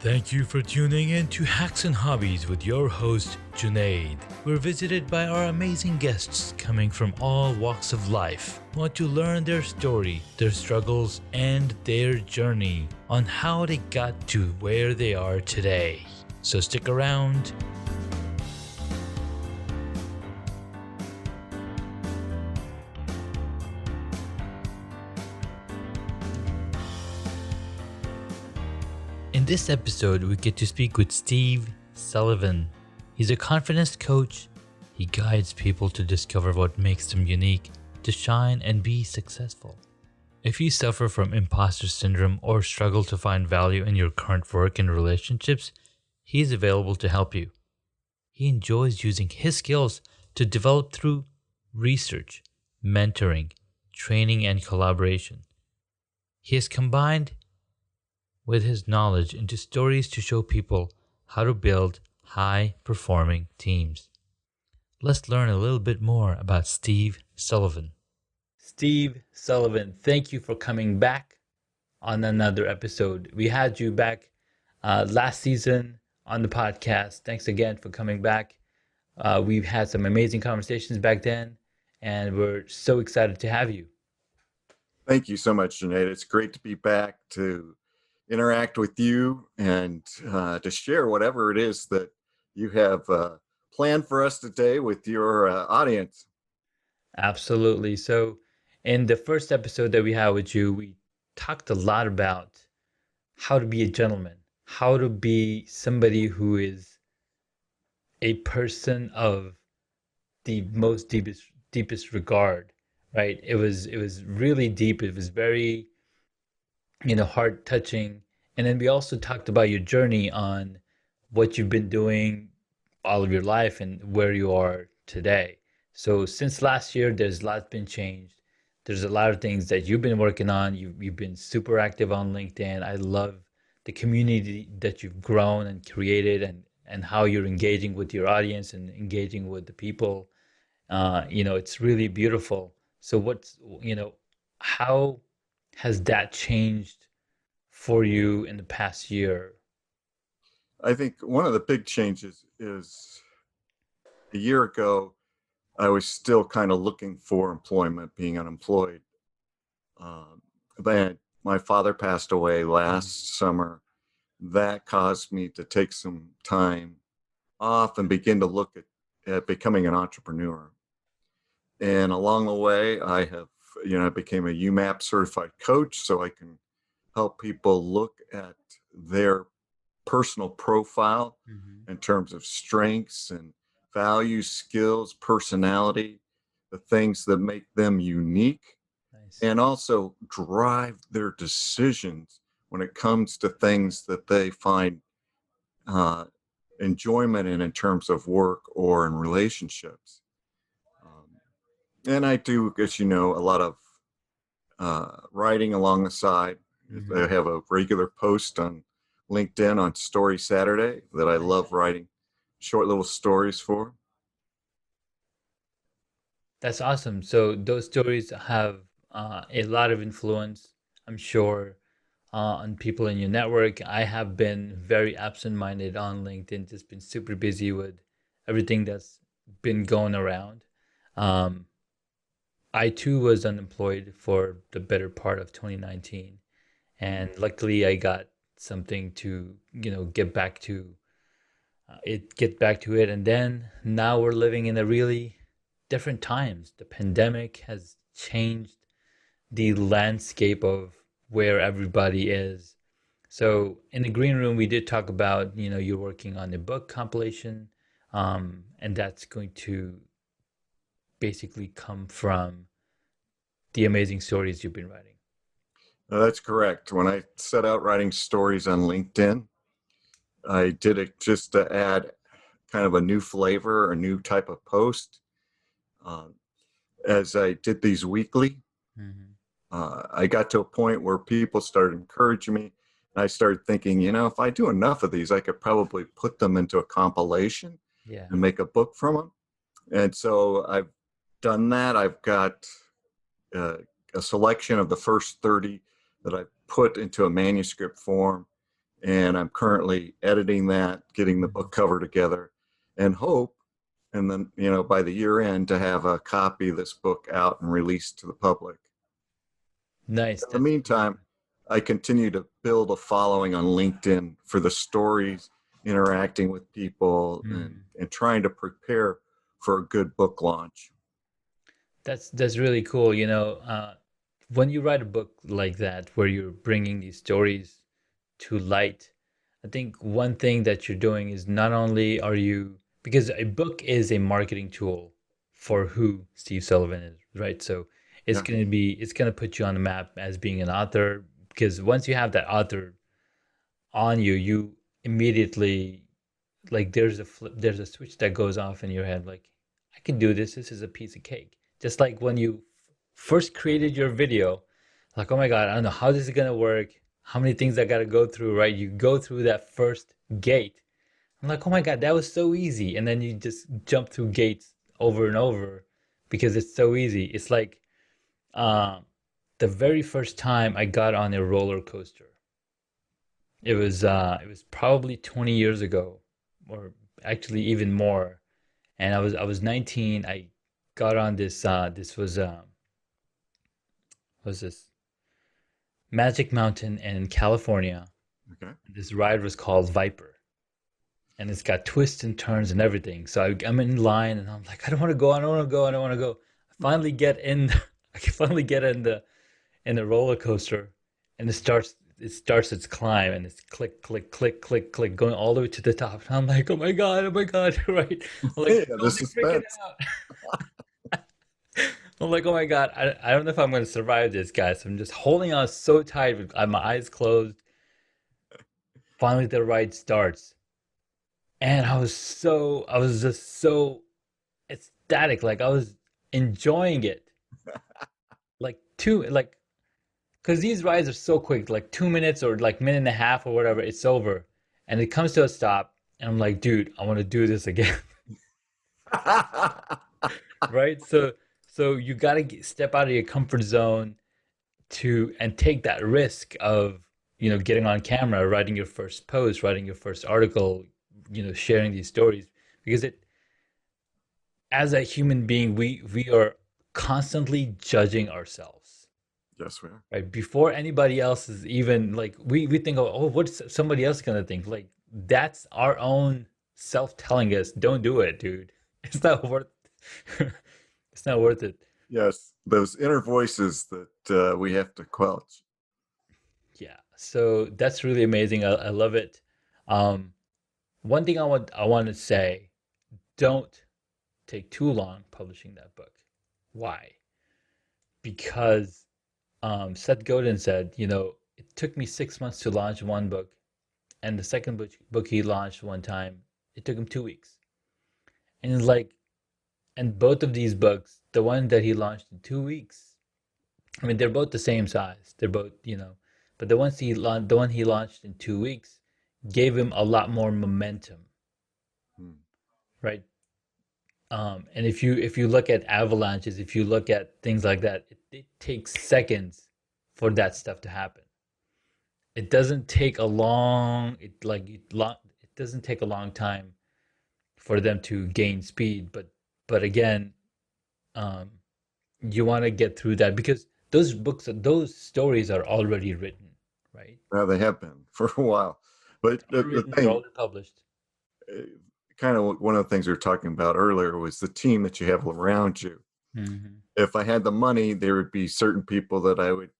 Thank you for tuning in to Hacks and Hobbies with your host, Junaid. We're visited by our amazing guests coming from all walks of life. Want to learn their story, their struggles, and their journey on how they got to where they are today. So stick around. In this episode, we get to speak with Steve Sullivan. He's a confidence coach. He guides people to discover what makes them unique, to shine and be successful. If you suffer from imposter syndrome or struggle to find value in your current work and relationships, he's available to help you. He enjoys using his skills to develop through research, mentoring, training, and collaboration. He has combined with his knowledge into stories to show people how to build high-performing teams. Let's learn a little bit more about Steve Sullivan. Steve Sullivan, thank you for coming back on another episode. We had you back last season on the podcast. Thanks again for coming back. We've had some amazing conversations back then, and we're so excited to have you. Thank you so much, Junaid. It's great to be back to interact with you and to share whatever it is that you have planned for us today with your audience. Absolutely. So in the first episode that we had with you, we talked a lot about how to be a gentleman, how to be somebody who is a person of the most deepest regard, right? It was really deep. It was very heart touching. And then we also talked about your journey on what you've been doing all of your life and where you are today. So since last year, there's a lot been changed. There's a lot of things that you've been working on. You've been super active on LinkedIn. I love the community that you've grown and created and how you're engaging with your audience and engaging with the people. It's really beautiful. So how has that changed for you in the past year? I think one of the big changes is a year ago, I was still kind of looking for employment, being unemployed. But my father passed away last summer. That caused me to take some time off and begin to look at becoming an entrepreneur. And along the way, I became a UMAP certified coach, so I can help people look at their personal profile in terms of strengths and values, skills, personality, the things that make them unique, Nice. and also drive their decisions when it comes to things that they find enjoyment in terms of work or in relationships. And I do, as you know, a lot of writing along the side. I have a regular post on LinkedIn on Story Saturday that I love writing short little stories for. That's awesome. So those stories have a lot of influence, I'm sure, on people in your network. I have been very absent-minded on LinkedIn, just been super busy with everything that's been going around. I too was unemployed for the better part of 2019, and luckily I got something to get back to it. And then now we're living in a really different times. The pandemic has changed the landscape of where everybody is. So in the green room, we did talk about, you're working on a book compilation, and that's going to basically come from the amazing stories you've been writing. That's correct. When I set out writing stories on LinkedIn, I did it just to add kind of a new flavor, a new type of post. As I did these weekly, I got to a point where people started encouraging me. And I started thinking, if I do enough of these, I could probably put them into a compilation and make a book from them. And so I've done that. I've got a selection of the first 30 that I put into a manuscript form. and I'm currently editing that, getting the Mhm. book cover together, and hope, and then by the year end to have a copy of this book out and released to the public. Nice. In the That's meantime, I continue to build a following on LinkedIn for the stories, interacting with people, and, Mhm. and trying to prepare for a good book launch. That's really cool. When you write a book like that, where you're bringing these stories to light, I think one thing that you're doing is not only are you, because a book is a marketing tool for who Steve Sullivan is, right? So Yeah. it's gonna put you on the map as being an author, because once you have that author on you, you immediately, like, there's a switch that goes off in your head, like, I can do this. This is a piece of cake. Just like when you first created your video, like, oh my God, I don't know how this is gonna work, how many things I gotta go through, right? You go through that first gate. I'm like, oh my God, that was so easy. And then you just jump through gates over and over because it's so easy. It's like uh, the very first time I got on a roller coaster. It was probably 20 years ago, or actually even more. And I was 19. I got on this was this Magic Mountain in California. Okay. This ride was called Viper, and it's got twists and turns and everything. So I'm in line, and I'm like, I don't want to go, I don't want to go, I don't want to go. I finally get in, I finally get in the roller coaster, and it starts its climb, and it's click click click click click going all the way to the top. And I'm like, oh my god, right? I'm like, Yeah, the totally freaking suspense. out. I'm like, oh my god, I don't know if I'm gonna survive this, guys. So I'm just holding on so tight with my eyes closed. Finally, the ride starts, and I was just so ecstatic. Like, I was enjoying it. Like, because these rides are so quick, like 2 minutes or like minute and a half or whatever, it's over. And it comes to a stop, and I'm like, dude, I want to do this again. Right? So you got to step out of your comfort zone to and take that risk of, getting on camera, writing your first post, writing your first article, sharing these stories, because it as a human being, we are constantly judging ourselves, Yes, we are. right? Before anybody else is even, like, we think, oh, what's somebody else gonna think? Like, that's our own self telling us, don't do it, dude. It's not worth it's not worth it. Yes, those inner voices that we have to quelch. Yeah. So that's really amazing. I love it. Um, One thing I want to say, don't take too long publishing that book. Why? Because Seth Godin said, it took me 6 months to launch one book, and the second book he launched one time, it took him 2 weeks. And it's like, and both of these books, the one that he launched in 2 weeks, I mean, they're both the same size. They're both, but the one he launched in 2 weeks gave him a lot more momentum, Hmm. right? And if you look at avalanches, if you look at things like that, it takes seconds for that stuff to happen. It doesn't take a long it like it doesn't take a long time for them to gain speed, but again, um you want to get through that because those stories are already written, right? Now they have been for a while, but They're the written, they're thing, already published. uh, kind of one of the things we were talking about earlier was the team that you have around you. Hmm. If I had the money, there would be certain people that I would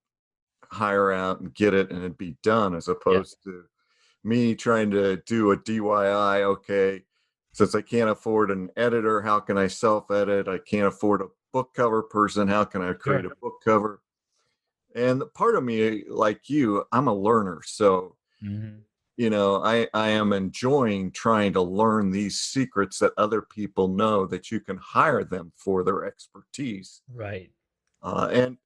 hire out and get it, and it'd be done, as Yeah, opposed to me trying to do a DIY. Okay, since I can't afford an editor, how can I self edit? I can't afford a book cover person. How can I create sure. a book cover? And part of me, like you, I'm a learner. So, Hmm. I am enjoying trying to learn these secrets that other people know, that you can hire them for their expertise. Right. And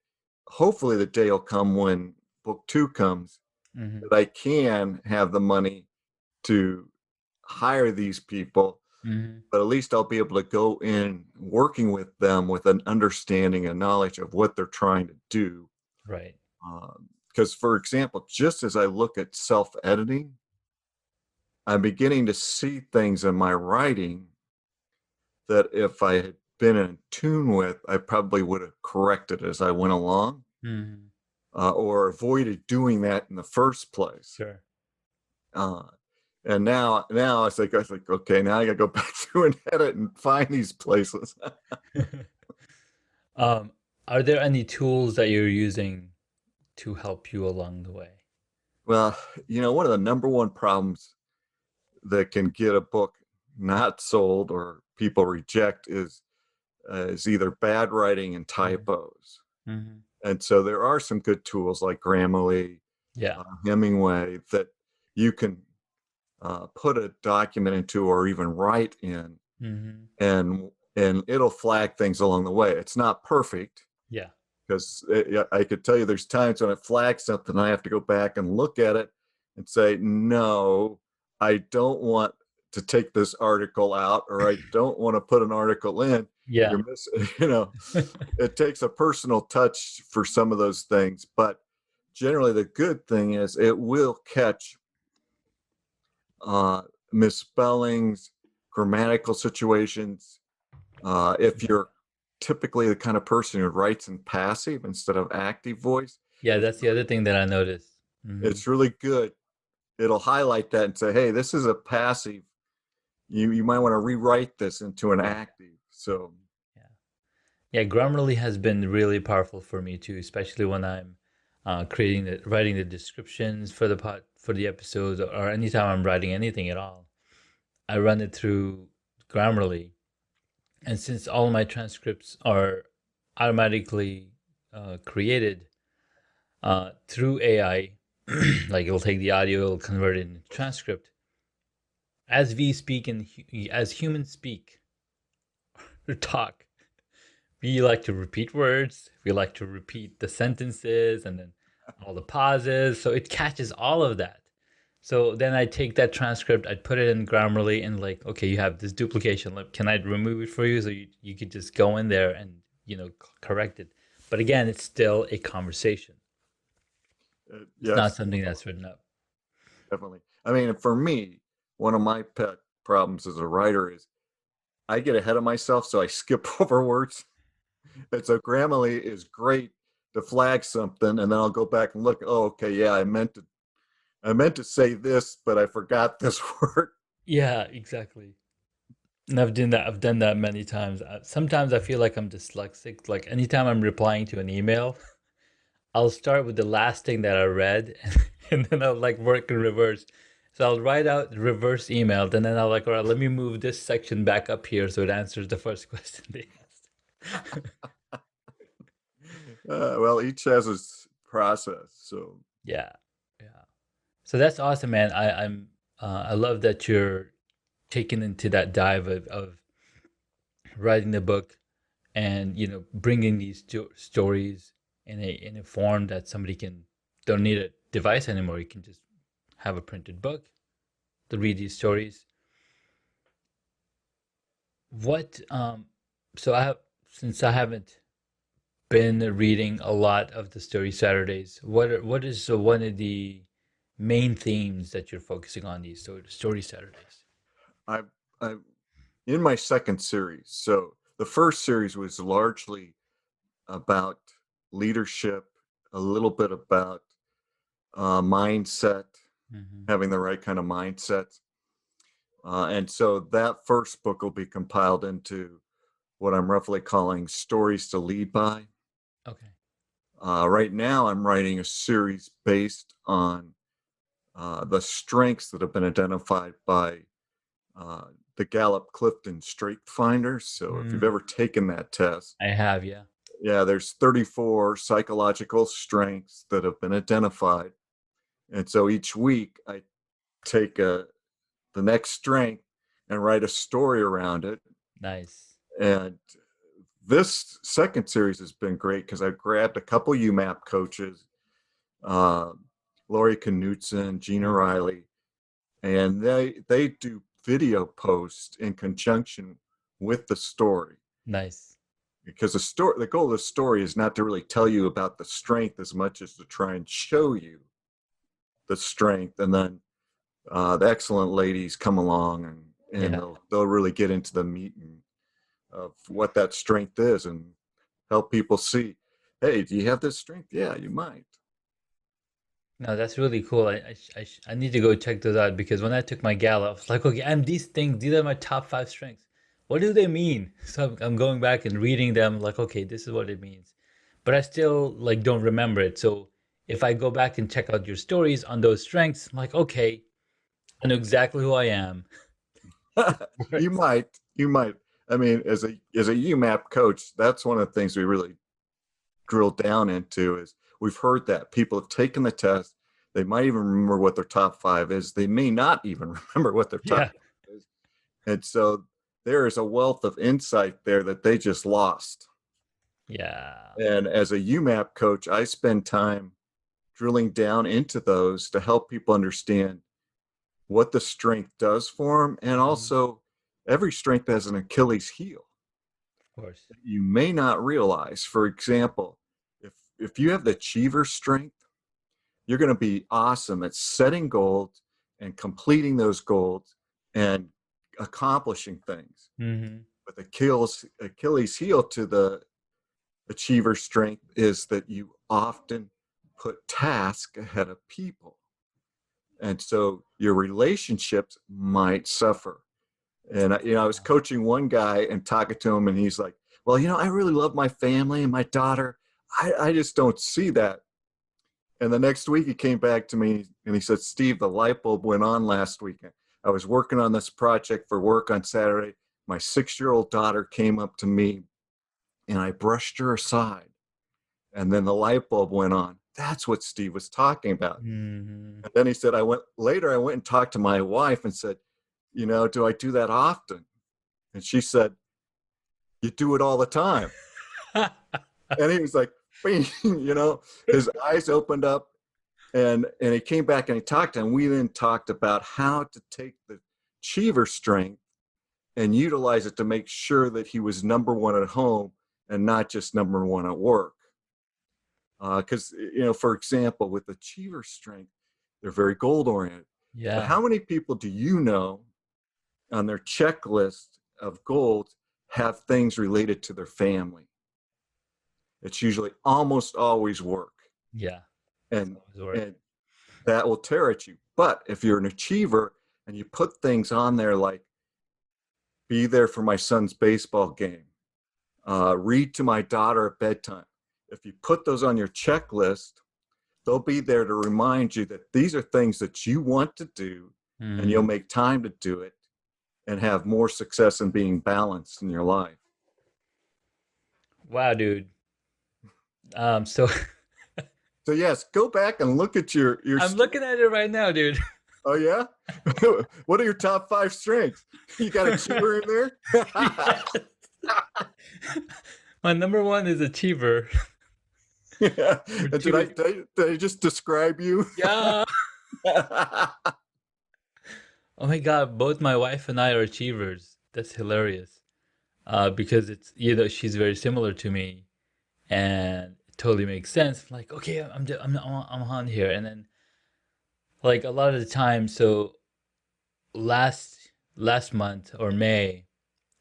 hopefully the day will come when book two comes Hmm. that I can have the money to hire these people, Hmm. but at least I'll be able to go in working with them with an understanding and knowledge of what they're trying to do. Right. Because, for example, just as I look at self editing, I'm beginning to see things in my writing that if I had been in tune with, I probably would have corrected as I went along, Hmm. or avoided doing that in the first place. Sure. Uh, and now I was like, okay, now I got to go back through and edit and find these places. Um, are there any tools that you're using to help you along the way? Well, one of the number one problems that can get a book not sold or people reject is either bad writing and Hmm. typos. Hmm. And so there are some good tools like Grammarly, Yeah. Hemingway that you can put a document into or even write in, Hmm. and it'll flag things along the way. It's not perfect Yeah. because I could tell you there's times when it flags something, I have to go back and look at it and say, no, I don't want to take this article out, or I don't want to put an article in. Yeah. You're missing, it takes a personal touch for some of those things, but generally the good thing is it will catch uh, misspellings, grammatical situations. If Yeah. you're typically the kind of person who writes in passive instead of active voice, Yeah, it's that's the other thing that I noticed. Hmm. it's really good. It'll highlight that and say, "Hey, this is a passive. You might want to rewrite this into an Yeah. active." So, Yeah. Yeah, Grammarly has been really powerful for me too, especially when I'm writing the descriptions for for the episodes, or anytime I'm writing anything at all. I run it through Grammarly, and since all my transcripts are automatically created through AI, like it'll take the audio, it'll convert it into transcript. As we speak and as humans speak or talk, we like to repeat words, we like to repeat the sentences and then all the pauses. So it catches all of that. So then I take that transcript, I'd put it in Grammarly and like, okay, you have this duplication. Like, can I remove it for you? So you could just go in there and, correct it. But again, it's still a conversation. It's not yes, something that's written up. definitely. I mean, for me, one of my pet problems as a writer is I get ahead of myself, so I skip over words. And so Grammarly is great to flag something, and then I'll go back and look. Oh, okay, yeah, I meant to say this, but I forgot this word. Yeah, exactly. And I've done that. I've done that many times. Sometimes I feel like I'm dyslexic. Like anytime I'm replying to an email, I'll start with the last thing that I read, and then I'll like work in reverse. So I'll write out the reverse email, and then I'll like, all right, let me move this section back up here so it answers the first question they asked. Well, each has its process. So Yeah, yeah. So that's awesome, man. I love that you're taken into that dive of writing the book and bringing these stories in a form that somebody can don't need a device anymore. You can just have a printed book to read these stories. What so I have since I haven't been reading a lot of the story Saturdays, what is one of the main themes that you're focusing on these story Saturdays? I, I, in my second series. So the first series was largely about leadership, a little bit about mindset, Hmm. having the right kind of mindset. And so that first book will be compiled into what I'm roughly calling stories to lead by. Okay. Right now, I'm writing a series based on the strengths that have been identified by uh, the Gallup Clifton Strength Finder. So if you've Mm, ever taken that test, I have, yeah. yeah, there's 34 psychological strengths that have been identified. And so each week I take the next strength and write a story around it. Nice. And this second series has been great because I grabbed a couple UMAP coaches, uh, Lori Knutson, Gina Mhm. Riley, and they do video posts in conjunction with the story, Nice. because the goal of the story is not to really tell you about the strength as much as to try and show you the strength, and then the excellent ladies come along and Yeah. they'll really get into the meat of what that strength is and help people see, hey, do you have this strength? Yeah, you might. No, that's really cool. I need to go check those out because when I took my gala, I was like, okay, and these things, these are my top five strengths. What do they mean? So I'm going back and reading them, like, okay, this is what it means. But I still like don't remember it. So if I go back and check out your stories on those strengths, I'm like, okay, I know exactly who I am. You Works. might, you might. I mean, as a UMAP coach, that's one of the things we really drill down into is we've heard that people have taken the test. They might even remember what their top five is. They may not even remember what their top Yeah. five is. And so there is a wealth of insight there that they just lost. Yeah. And as a UMAP coach, I spend time drilling down into those to help people understand what the strength does for them. And Mhm. also, every strength has an Achilles heel Of course. that you may not realize. For example, if you have the achiever strength, you're going to be awesome at setting goals and completing those goals and accomplishing things. Hmm. But the Achilles heel to the achiever strength is that you often put task ahead of people. And so your relationships might suffer. And I was coaching one guy and talking to him, and he's like, "Well, I really love my family and my daughter. I just don't see that." And the next week he came back to me and he said, "Steve, the light bulb went on last weekend. I was working on this project for work on Saturday. My 6-year-old daughter came up to me and I brushed her aside. And then the light bulb went on. That's what Steve was talking about." Hmm. And then he said, I went and talked to my wife and said, "Do I do that often?" And she said, "You do it all the time." And he was like, "Bing," his eyes opened up and he came back and he talked and we then talked about how to take the achiever strength and utilize it to make sure that he was number one at home and not just number one at work. Because, for example, with achiever strength, they're very goal oriented. But Yeah. how many people do you know on their checklist of goals have things related to their family? It's usually almost always work. Yeah. It's And, always work. and that will tear at you. But if you're an achiever and you put things on there like be there for my son's baseball game, read to my daughter at bedtime, if you put those on your checklist, they'll be there to remind you that these are things that you want to do and you'll Hmm. make time to do it and have more success in being balanced in your life. Wow, dude. So So yes, go back and look at your I'm looking at it right now, dude. Oh yeah? What are your top five strengths? You got achiever in there? Yes. My number one is achiever. Yeah. Number And two is did I just describe you? yeah. Oh my God, both my wife and I are achievers. That's hilarious. Because it's she's very similar to me, and it totally makes sense. I'm like, okay, I'm on here, and then like a lot of the time, so last month or May,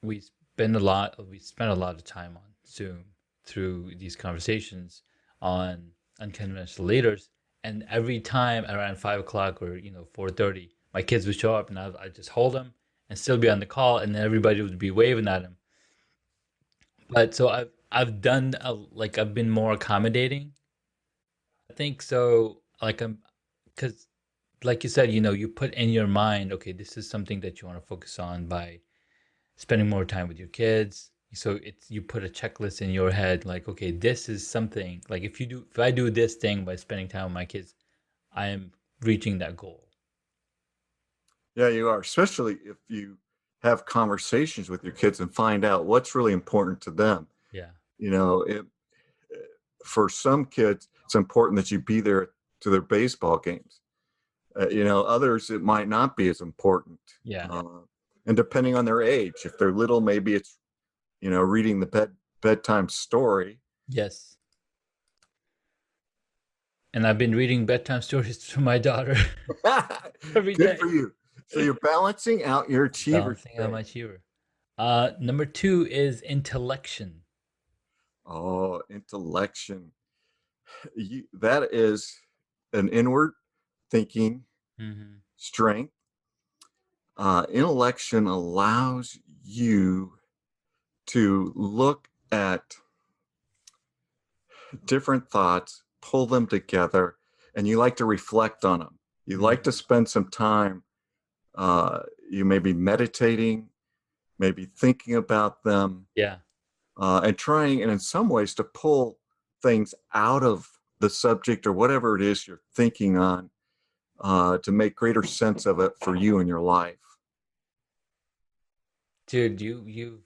we spent a lot of time on Zoom through these conversations on unconventional leaders, and every time around 5 o'clock or 4:30, my kids would show up, and I just hold them and still be on the call, and then everybody would be waving at them. But so I've done like I've been more accommodating. I think so. Like I'm because like you said, you put in your mind, okay, this is something that you want to focus on by spending more time with your kids. So it's you put a checklist in your head, like, okay, this is something like if I do this thing by spending time with my kids, I am reaching that goal. Yeah, you are, especially if you have conversations with your kids and find out what's really important to them. Yeah. You know, it, for some kids, it's important that you be there to their baseball games. Others, it might not be as important. Yeah. Uh, and depending on their age, if they're little, maybe it's, reading the bedtime story. Yes. And I've been reading bedtime stories to my daughter every Good day. for you. So you're balancing out your achiever Balancing out thing. my achiever. Number two is intellection. Oh, intellection. That is an inward thinking Hmm. strength. Intellection allows you to look at different thoughts, pull them together, and you like to reflect on them. You like to Hmm. spend some time, you may be meditating, maybe thinking about them, Yeah. and trying, and in some ways, to pull things out of the subject or whatever it is you're thinking on, to make greater sense of it for you in your life. Dude, you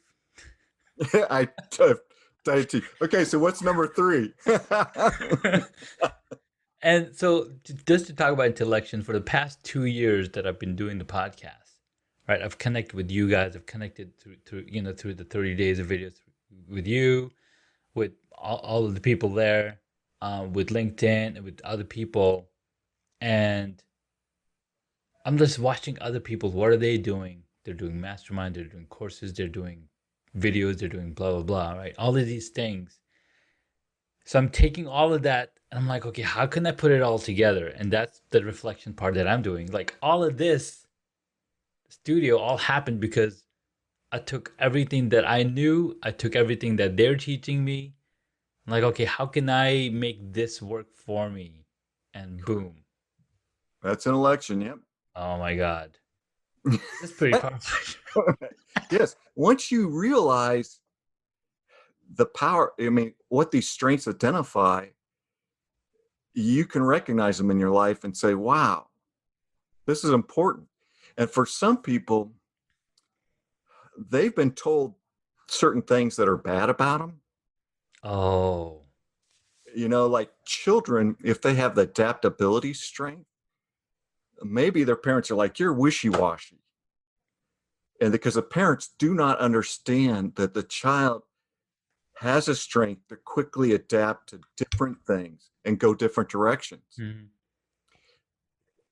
I typed to. Okay, so what's number three? And so, just to talk about intellection, for the past 2 years that I've been doing the podcast, right? I've connected with you guys. I've connected through the 30 days of videos with you, with all of the people there, with LinkedIn, and with other people, and I'm just watching other people. What are they doing? They're doing mastermind. They're doing courses. They're doing videos. They're doing blah blah blah. Right? All of these things. So I'm taking all of that and I'm like, okay, how can I put it all together? And that's the reflection part that I'm doing. Like all of this studio all happened because I took everything that I knew, I took everything that they're teaching me. I'm like, okay, how can I make this work for me? And boom. That's an election, yep. Oh my God. That's pretty powerful. Yes. Once you realize the power, I mean, what these strengths identify, you can recognize them in your life and say, wow, this is important. And for some people, they've been told certain things that are bad about them. Oh. Like children, if they have the adaptability strength, maybe their parents are like, you're wishy washy. And because the parents do not understand that the child has a strength to quickly adapt to different things and go different directions. Mhm.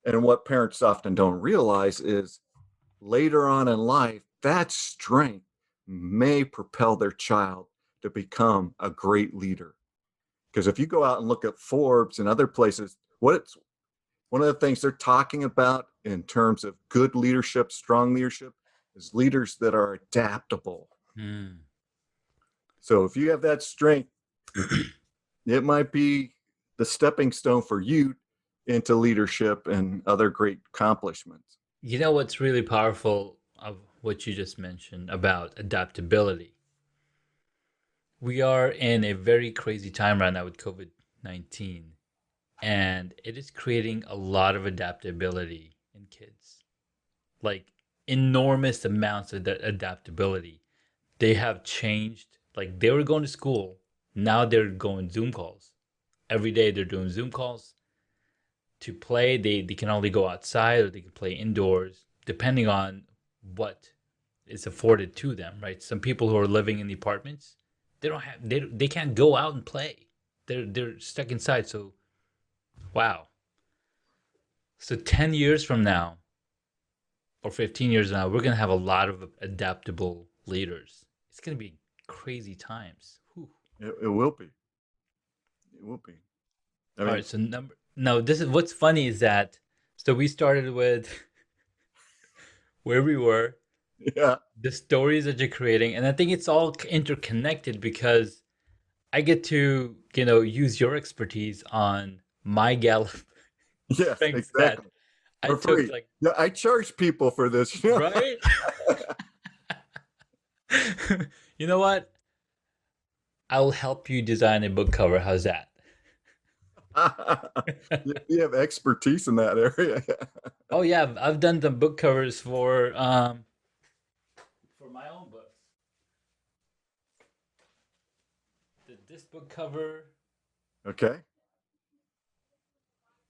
And what parents often don't realize is later on in life, that strength may propel their child to become a great leader. Because if you go out and look at Forbes and other places, one of the things they're talking about in terms of good leadership, strong leadership, is leaders that are adaptable. Mm. So if you have that strength, it might be the stepping stone for you into leadership and other great accomplishments. You know what's really powerful of what you just mentioned about adaptability? We are in a very crazy time right now with COVID-19, and it is creating a lot of adaptability in kids. Like enormous amounts of adaptability. They have changed. Like they were going to school, now they're going Zoom calls. Every day they're doing Zoom calls. To play, they can only go outside or they can play indoors, depending on what is afforded to them, right? Some people who are living in the apartments, they can't go out and play. They're stuck inside. So wow. So 10 years from now or 15 years now, we're gonna have a lot of adaptable leaders. It's gonna be crazy times. Whew. It will be. It will be. I All mean, right, so number no, this is what's funny is that so we started with where we were, yeah, the stories that you're creating, and I think it's all interconnected because I get to, use your expertise on my Gallup yes, strengths that exactly. I For took, free. like, Yeah, I charge people for this. right? You know what? I'll help you design a book cover. How's that? You have expertise in that area. Oh yeah, I've done the book covers for my own books. This book cover. Okay.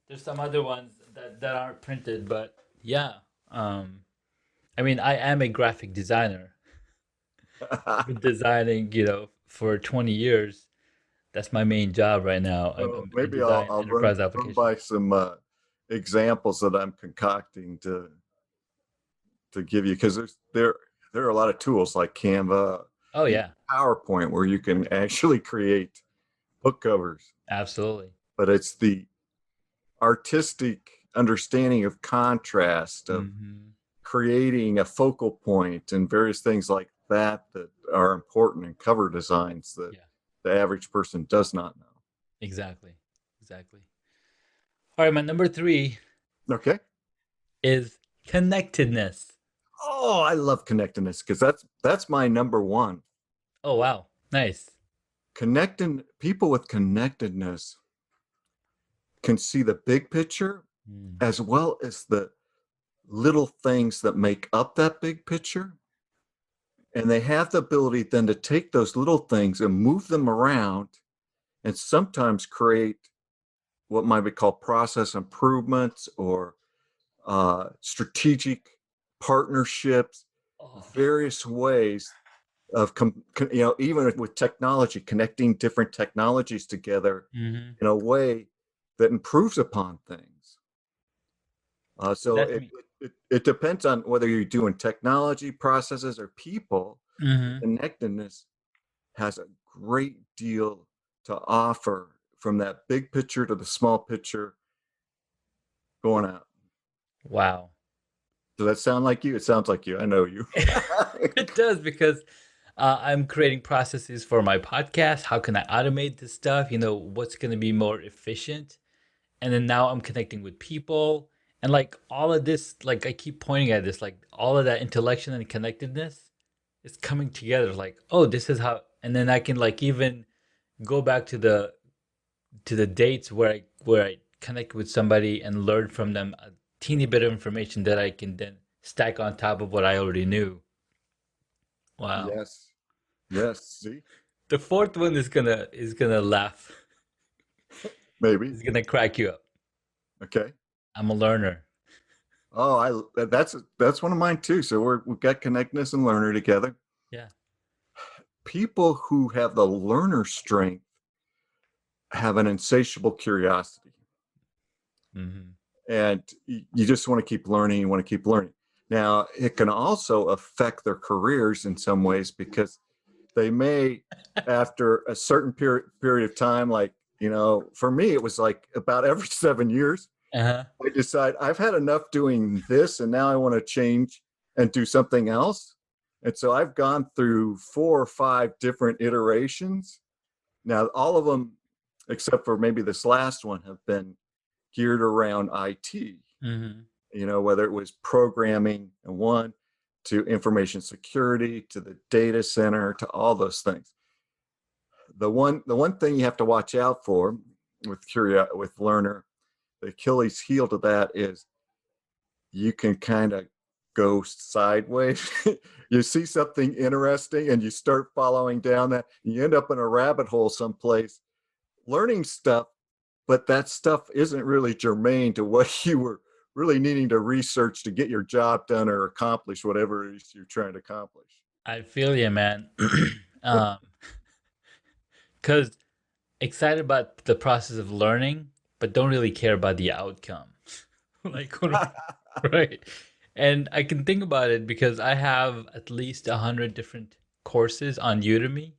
There's some other ones that aren't printed, but yeah. Um, I mean, I am a graphic designer. I've been designing, for 20 years. That's my main job right now. So I maybe design I'll enterprise run applications. by some examples that I'm concocting to give you, because there are a lot of tools like Canva, Oh even yeah, PowerPoint, where you can actually create book covers. absolutely. But it's the artistic understanding of contrast, of Hmm. creating a focal point, and various things like that that are important in cover designs that Yeah, the average person does not know. exactly, exactly. All right, my number three Okay. is connectedness. Oh, I love connectedness because that's my number one. Oh wow, nice. Connecting people with connectedness can see the big picture Mm. as well as the little things that make up that big picture. And they have the ability then to take those little things and move them around and sometimes create what might be called process improvements or strategic partnerships, Oh. various ways of, even with technology, connecting different technologies together Hmm. in a way that improves upon things. So So that's it, me. it depends on whether you're doing technology, processes, or people. Hmm. Connectedness has a great deal to offer from that big picture to the small picture going out. Wow. Does that sound like you? It sounds like you. I know you. It does because I'm creating processes for my podcast. How can I automate this stuff? What's going to be more efficient? And then now I'm connecting with people. And like all of this, like I keep pointing at this, like all of that intellection and connectedness is coming together. Like, oh, this is how, and then I can like even go back to the dates where I connect with somebody and learn from them a teeny bit of information that I can then stack on top of what I already knew. Wow. Yes. Yes. See, The fourth one is gonna laugh. maybe. Is gonna crack you up. Okay. I'm a learner. Oh, that's one of mine too. So we've got connectedness and learner together. Yeah. People who have the learner strength have an insatiable curiosity, Hmm. and you just want to keep learning. You want to keep learning. Now, it can also affect their careers in some ways because they may, after a certain period of time, like, for me, it was like about every 7 years, Uh-huh. I decide I've had enough doing this and now I want to change and do something else. And so I've gone through 4 or 5 different iterations. Now, all of them, except for maybe this last one, have been geared around IT, Hmm. whether it was programming and one to information security to the data center to all those things. The one thing you have to watch out for with learner, the Achilles heel to that is you can kind of go sideways. You see something interesting and you start following down that, and you end up in a rabbit hole someplace learning stuff, but that stuff isn't really germane to what you were really needing to research to get your job done or accomplish whatever it is you're trying to accomplish. I feel you, man. um, because excited about the process of learning, but don't really care about the outcome. Like, right. And I can think about it because I have at least 100 different courses on Udemy.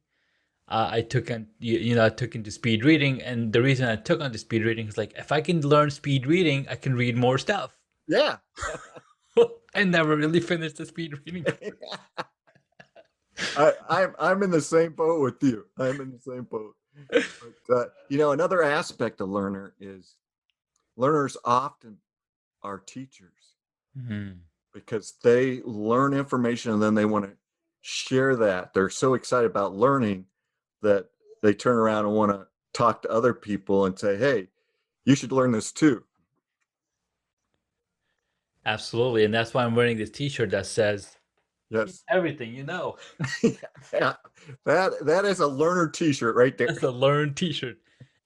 I took on, I took into speed reading, and the reason I took on the speed reading is like, if I can learn speed reading, I can read more stuff. Yeah. I never really finished the speed reading course. I'm in the same boat with you. I'm in the same boat. But another aspect of learner is learners often are teachers Mhm. because they learn information and then they want to share that. They're so excited about learning that they turn around and want to talk to other people and say, "Hey, you should learn this too." Absolutely, and that's why I'm wearing this T-shirt that says "Teach Yes. everything you know." Yeah. That is a learner T-shirt right there. That's a learn T-shirt.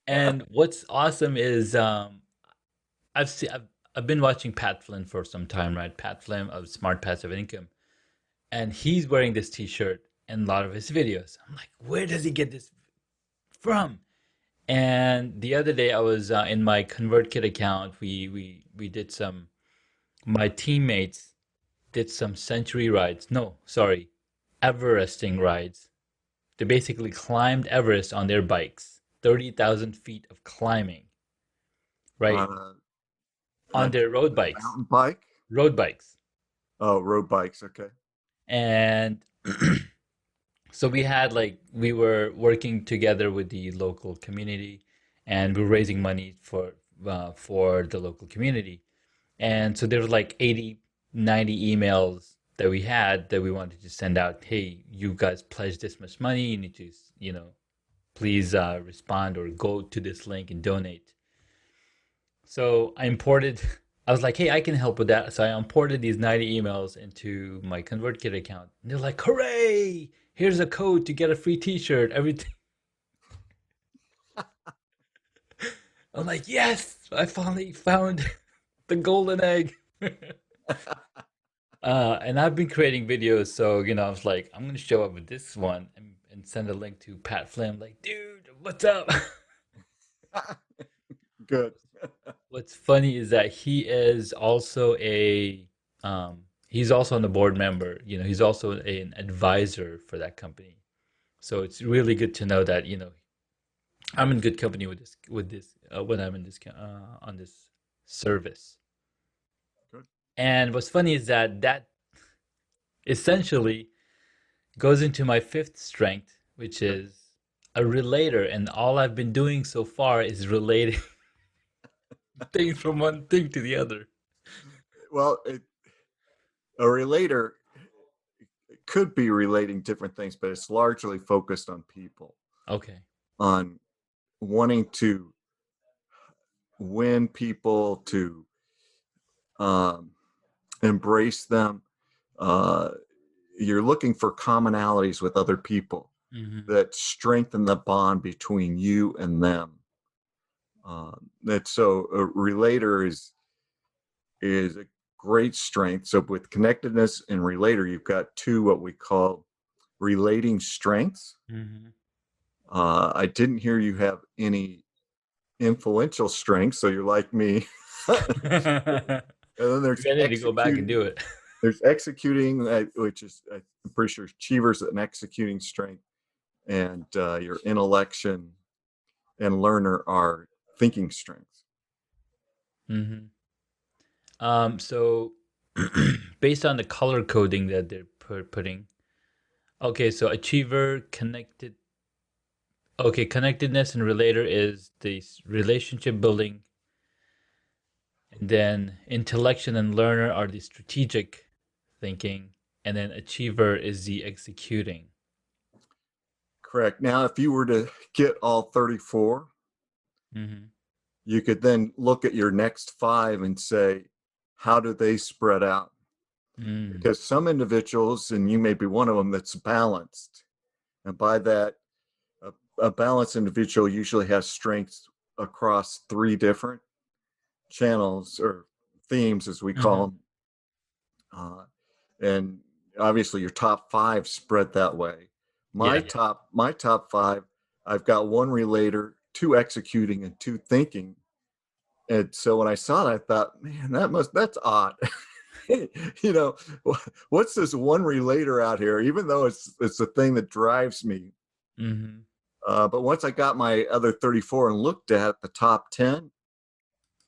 And what's awesome is I've been watching Pat Flynn for some time, right? Pat Flynn of Smart Passive Income, and he's wearing this T-shirt in a lot of his videos. I'm like, where does he get this from? And the other day I was in my ConvertKit account. We did some. My teammates did some century rides. No, sorry, Everesting rides. They basically climbed Everest on their bikes. 30,000 feet of climbing, right? On On their road a bikes. mountain bike? Road bikes. Oh, road bikes. Okay. And so we had like we were working together with the local community, and we were raising money for the local community. And so there were like 80, 90 emails that we had that we wanted to send out. Hey, you guys pledged this much money. You need to, please respond or go to this link and donate. So I imported, I was like, hey, I can help with that. So I imported these 90 emails into my ConvertKit account. And they're like, hooray! Here's a code to get a free t-shirt, everything. I'm like, yes, I finally found the golden egg. And I've been creating videos, so I was like, I'm gonna show up with this one and send a link to Pat Flynn, like, dude, what's up? Good. What's funny is that he's also on the board member. He's also an advisor for that company. So it's really good to know that I'm in good company with this when I'm in this on this service. Good. And what's funny is that essentially goes into my fifth strength, which Okay. is a relator, and all I've been doing so far is relating things from one thing to the other. Well, a relator could be relating different things, but it's largely focused on people, Okay. on wanting to win people to um, embrace them. Uh, you're looking for commonalities with other people Hmm. that strengthen the bond between you and them. That so a relator is a great strength. So with connectedness and relator, you've got two what we call relating strengths. Hmm. I didn't hear you have any influential strengths, so you're like me. Maybe And then there's I need to go back and executing. do it. There's executing, which is I'm pretty sure achievers an executing strength, and your intellection and learner are thinking strengths. Hmm. So based on the color coding that they're putting, okay, so achiever, connected, okay, connectedness and relator is the relationship building, and then intellection and learner are the strategic thinking, and then achiever is the executing. Correct. Now, if you were to get all 34, Hmm. you could then look at your next five and say, how do they spread out? Mm. Because some individuals, and you may be one of them, that's balanced. And by that, a balanced individual usually has strengths across three different channels or themes, as we call Hmm. them. And obviously, your top five spread that way. My Yeah. top five, I've got one relator, two executing, and two thinking. And so when I saw it, I thought, man, that's odd. you know, what's this one relator out here? Even though it's the thing that drives me. Hmm. But once I got my other 34 and looked at the top 10,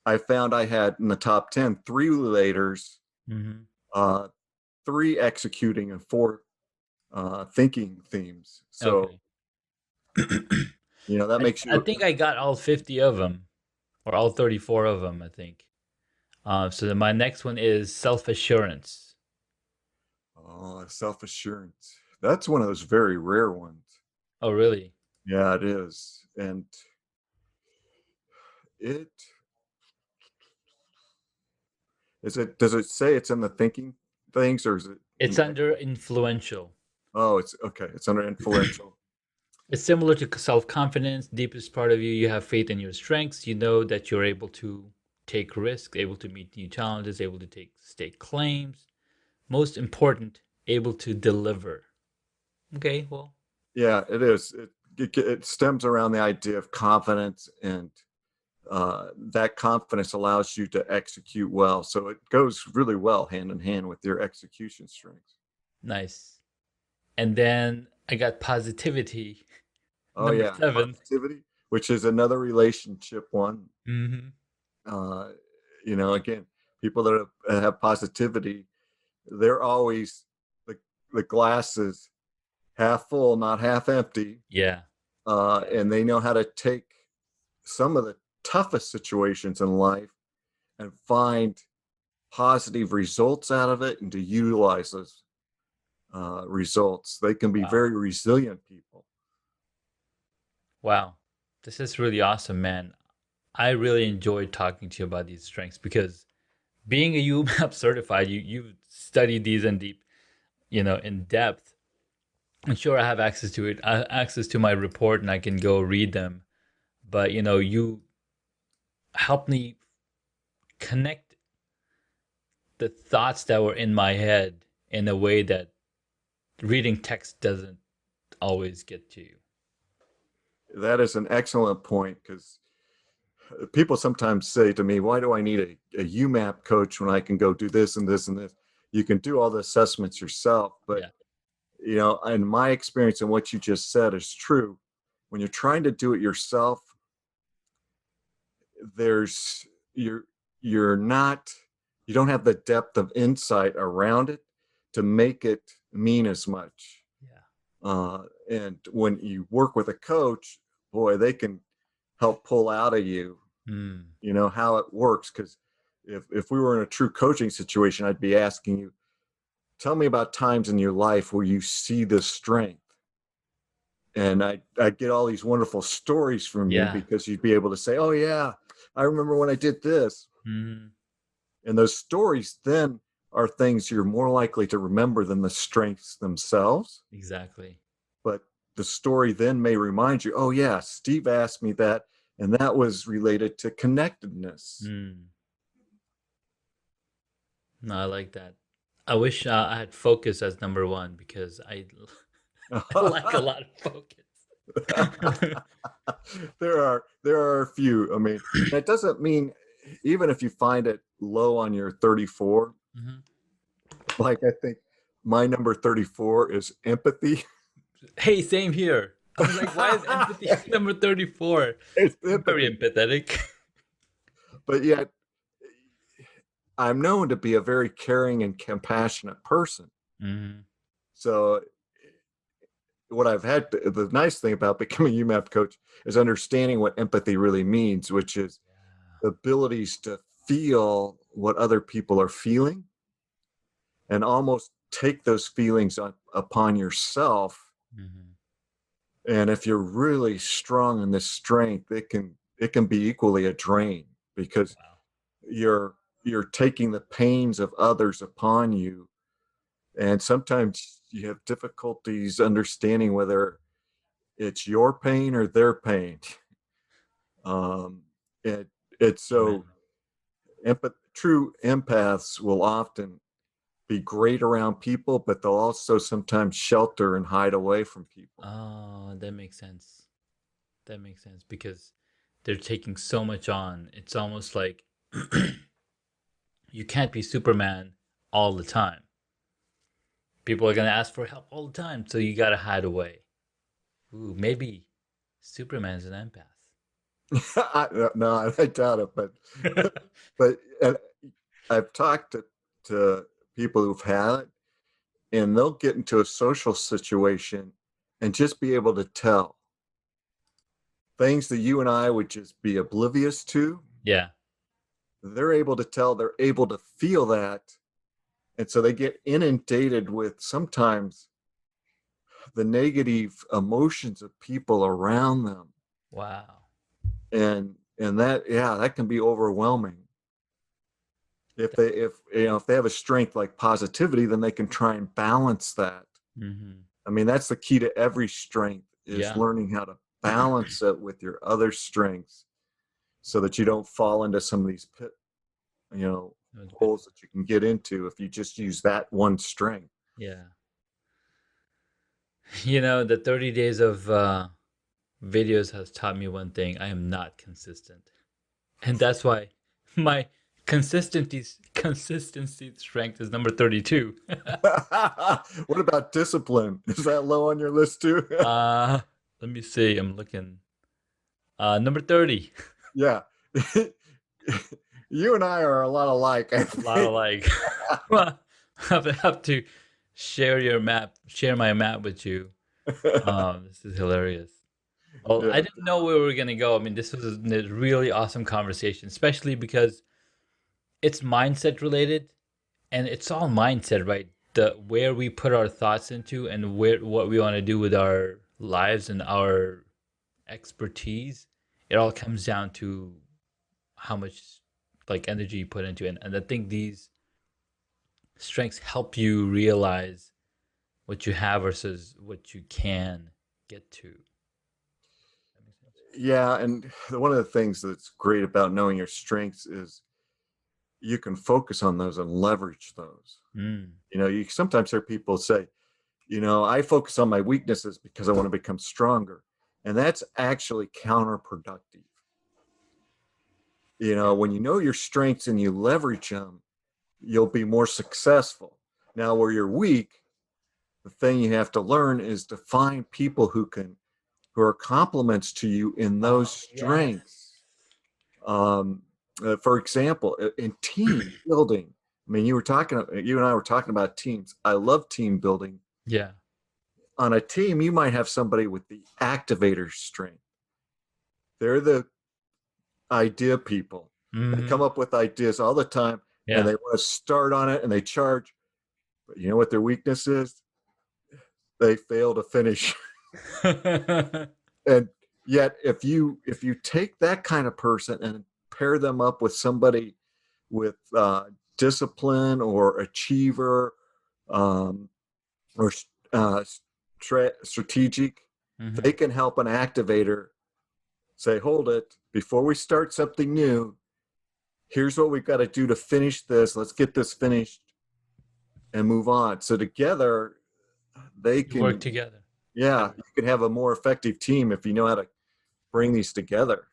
I found I had in the top 10 three relators, Hmm. uh, three executing, and four thinking themes. So Okay. that I, makes I you think I got all 50 of them, or all 34 of them, I think. So then my next one is self-assurance. self assurance. That's one of those very rare ones. Oh, really? Yeah, it is, and it is it. Does it say it's in the thinking things, or is it It's in? under influential. Oh, it's okay. It's under influential. It's similar to self-confidence. Deepest part of you, you have faith in your strengths. You know that you're able to take risks, able to meet new challenges, able to take stake claims. Most important, able to deliver. Okay, well, Yeah, it is. it stems around the idea of confidence, and that confidence allows you to execute well. So it goes really well hand in hand with your execution strengths. Nice. And then I got positivity, Oh number yeah, 7. positivity, which is another relationship one. Mm-hmm. Uh, again, people that have positivity, they're always the glass is half full, not half empty, Yeah. and they know how to take some of the toughest situations in life and find positive results out of it and to utilize those results. They can be Wow. very resilient people. Wow. This is really awesome, man. I really enjoyed talking to you about these strengths because being a UMAP certified, you've studied these in deep, in depth. I'm sure I have access to it, access to my report, and I can go read them. But you helped me connect the thoughts that were in my head in a way that reading text doesn't always get to you. That is an excellent point, because people sometimes say to me, why do I need a UMAP coach when I can go do this and this and this? You can do all the assessments yourself, but Yeah. in my experience and what you just said is true. When you're trying to do it yourself, there's you're not you don't have the depth of insight around it to make it mean as much. Yeah. And when you work with a coach, boy, they can help pull out of you, Mm. how it works. Because if we were in a true coaching situation, I'd be asking you, tell me about times in your life where you see this strength. And I get all these wonderful stories from you, Yeah. because you'd be able to say, oh yeah, I remember when I did this. Mm. And those stories then are things you're more likely to remember than the strengths themselves. Exactly. But the story then may remind you, oh yeah, Steve asked me that, and that was related to connectedness. Mm. No, I like that. I wish I had focus as number one because I I lack a lot of focus. There are a few. I mean, that doesn't mean, even if you find it low on your 34, Mhm. like I think my number 34 is empathy. Hey, same here. I was like, why is empathy number 34? It's I'm very empathy. empathetic. But yet I'm known to be a very caring and compassionate person. Mm-hmm. So what I've had the nice thing about becoming a UMAP coach is understanding what empathy really means, which is the abilities to feel what other people are feeling and almost take those feelings upon yourself. Mm-hmm. And if you're really strong in this strength, it can be equally a drain, because Wow. you're you're taking the pains of others upon you, and sometimes you have difficulties understanding whether it's your pain or their pain. Um, it it's Amen. so true empaths will often be great around people, but they'll also sometimes shelter and hide away from people. Oh, that makes sense. That makes sense because they're taking so much on. It's almost like you can't be Superman all the time. People are gonna ask for help all the time, so you gotta hide away. Ooh, maybe Superman's an No, I doubt it, but empath. and I've talked to people who've had it, and they'll get into a social situation and just be able to tell things that you and I would just be oblivious to. Yeah. They're able to tell, they're able to feel that. And so they get inundated with sometimes the negative emotions of people around them. Wow. And that, yeah, that can be overwhelming. If they have a strength like positivity, then they can try and balance that. Mm-hmm. I mean, that's the key to every strength, is Yeah. learning how to balance it with your other strengths, so that you don't fall into some of these you know, That was bit- holes that you can get into if you just use that one strength. Yeah. The 30 days of videos has taught me one thing: I am not consistent, and that's why my consistency strength is number 32. What about discipline? Is that low on your list too? uh, Let me see. I'm looking. Number 30. Yeah. You and I are a lot alike, I A lot of think. like. I have to share my map with you. This is hilarious. Well, I Yeah. didn't know where we were gonna go. I mean, this was a really awesome conversation, especially because it's mindset related, and it's all mindset, right? The where we put our thoughts into and where what we want to do with our lives and our expertise. It all comes down to how much like energy you put into it. And I think these strengths help you realize what you have versus what you can get to. That makes sense. Yeah. And one of the things that's great about knowing your strengths is you can focus on those and leverage those. Mm. You sometimes hear people say, I focus on my weaknesses because I want to become stronger. And that's actually counterproductive. Yeah. When you know your strengths and you leverage them, you'll be more successful. Now, where you're weak, the thing you have to learn is to find people who are complements to you in those Yes. strengths. For example, in team building, I mean, you and I were talking about teams. I love team building. Yeah. On a team, you might have somebody with the activator strength. They're the idea people. They Mm-hmm. come up with ideas all the time and Yeah. they want to start on it and they charge. But you know what their weakness is? They fail to finish. And yet if you take that kind of person and pair them up with somebody with discipline or achiever, um, or uh, strategic, Mm-hmm. they can help an activator say, hold it, before we start something new, here's what we've got to do to finish this. Let's get this finished and move on. So together they You work can, together. yeah, Yeah. you can have a more effective team if you know how to bring these together.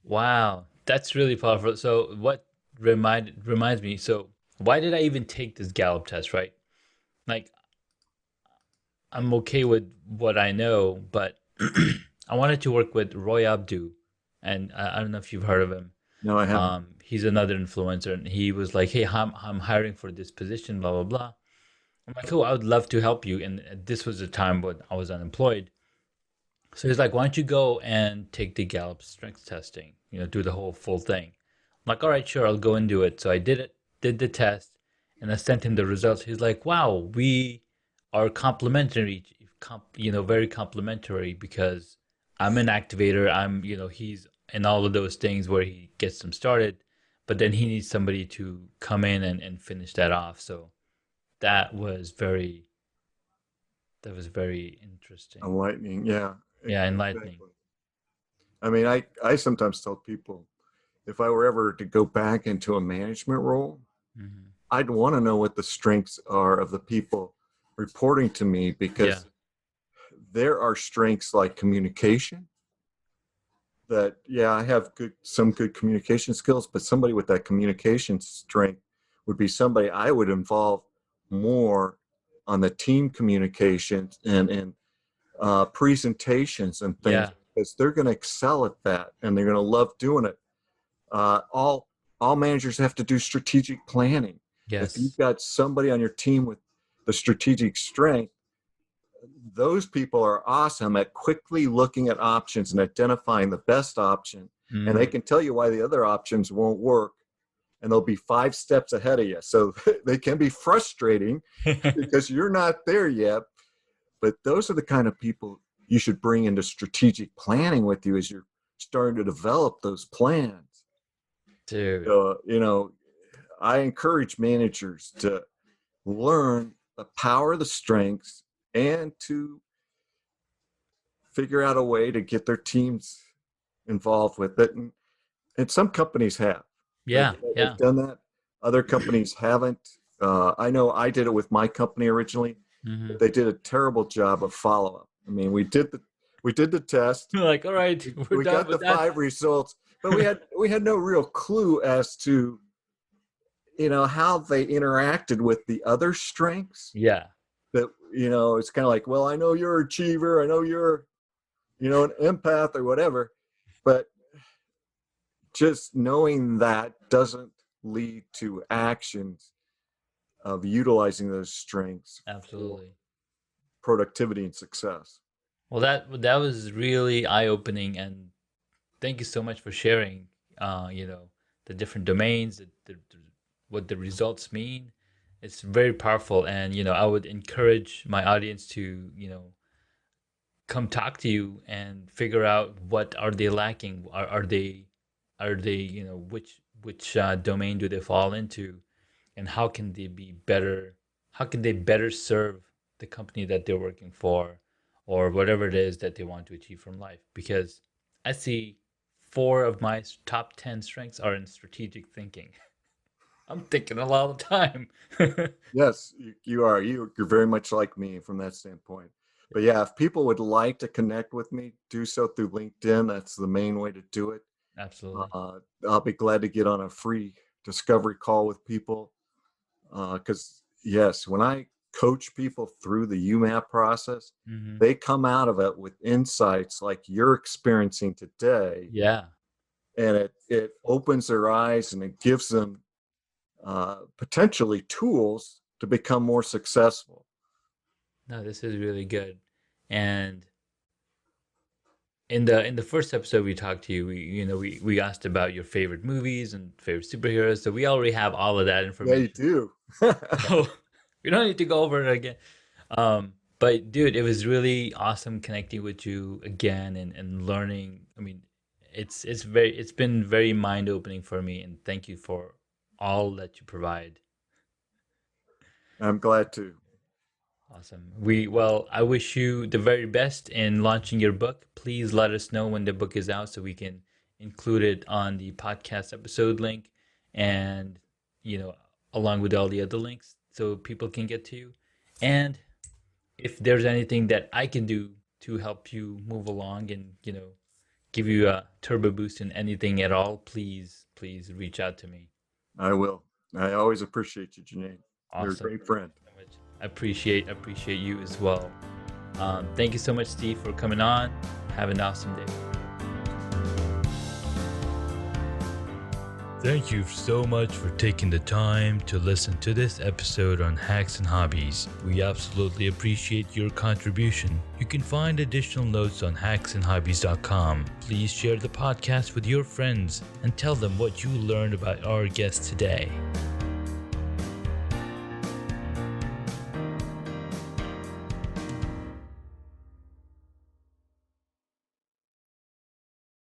Wow, that's really powerful. So what reminds me, so why did I even take this Gallup test, right? Like I'm okay with what I know, but I wanted to work with Roy Abdu, and I don't know if you've heard of him. No, I haven't. He's another influencer, and he was like, "Hey, I'm hiring for this position, blah blah blah." I'm like, "Oh, I would love to help you." And this was a time when I was unemployed, so he's like, "Why don't you go and take the Gallup strength testing? You know, do the whole full thing." I'm like, "All right, sure, I'll go and do it." So I did it, did the test, and I sent him the results. He's like, "Wow, we are complementary, very complementary because I'm an activator. He's in all of those things where he gets them started, but then he needs somebody to come in and finish that off." So that was very that was very interesting. Enlightening. Yeah, Yeah, enlightening. exactly. I mean, I sometimes tell people if I were ever to go back into a management role, Hmm. I'd want to know what the strengths are of the people reporting to me Yeah. because there are strengths like communication that, yeah, I have some good communication skills, but somebody with that communication strength would be somebody I would involve more on the team communications and presentations and things Yeah. because they're going to excel at that and they're going to love doing it. All managers have to do strategic planning. If you've Yes. got somebody on your team with the strategic strength, those people are awesome at quickly looking at options and identifying the best option. And they Mm. can tell you why the other options won't work. And they'll be 5 steps ahead of you. So they can be frustrating because you're not there yet. But those are the kind of people you should bring into strategic planning with you as you're starting to develop those plans. Dude. So, I encourage managers to learn the power of the strengths and to figure out a way to get their teams involved with it. And some companies have. They've, Yeah. they've Yeah. done that. Other companies haven't. I know I did it with my company originally, Hmm. but they did a terrible job of follow up. I mean, we did We did the test. We're like, all right, we're We done got the with that. 5 results, but we had no real clue as to, how they interacted with the other strengths. Yeah, That, it's kind of like, well, I know you're an achiever, I know you're, an empath or whatever, but just knowing that doesn't lead to actions of utilizing those strengths for absolutely. productivity and success. Well, that was really eye-opening, and thank you so much for sharing. The different domains, what the results mean. It's very powerful, and I would encourage my audience to come talk to you and figure out what are they lacking. Are they which domain do they fall into, and how can they be better? How can they better serve the company that they're working for, or whatever it is that they want to achieve from life? Because I see 4 of my top 10 strengths are in strategic thinking. I'm thinking a lot of the time. Yes, you are. You're very much like me from that standpoint. But yeah, if people would like to connect with me, do so through LinkedIn. That's the main way to do it. Absolutely. I'll be glad to get on a free discovery call with people. Because yes, when I coach people through the UMAP process, Hmm. they come out of it with insights like you're experiencing today, Yeah. and it opens their eyes and it gives them potentially tools to become more successful. No, this is really good. And in the first episode we talked to you, we asked about your favorite movies and favorite superheroes. So we already have all of that Yeah, you information. do. So we don't need to go over it again. But dude, it was really awesome connecting with you again and learning. I mean, it's been very mind opening for me, and thank you for all that you provide. I'm glad to. Awesome. I wish you the very best in launching your book. Please let us know when the book is out so we can include it on the podcast episode link and, you know, along with all the other links so people can get to you. And if there's anything that I can do to help you move along and, give you a turbo boost in anything at all, please reach out to me. I will. I always appreciate you, Janae. You're a Awesome. great friend. So much. I appreciate you as well. Thank you so much, Steve, for coming on. Have an awesome day. Thank you so much for taking the time to listen to this episode on Hacks and Hobbies. We absolutely appreciate your contribution. You can find additional notes on hacksandhobbies.com. Please share the podcast with your friends and tell them what you learned about our guest today.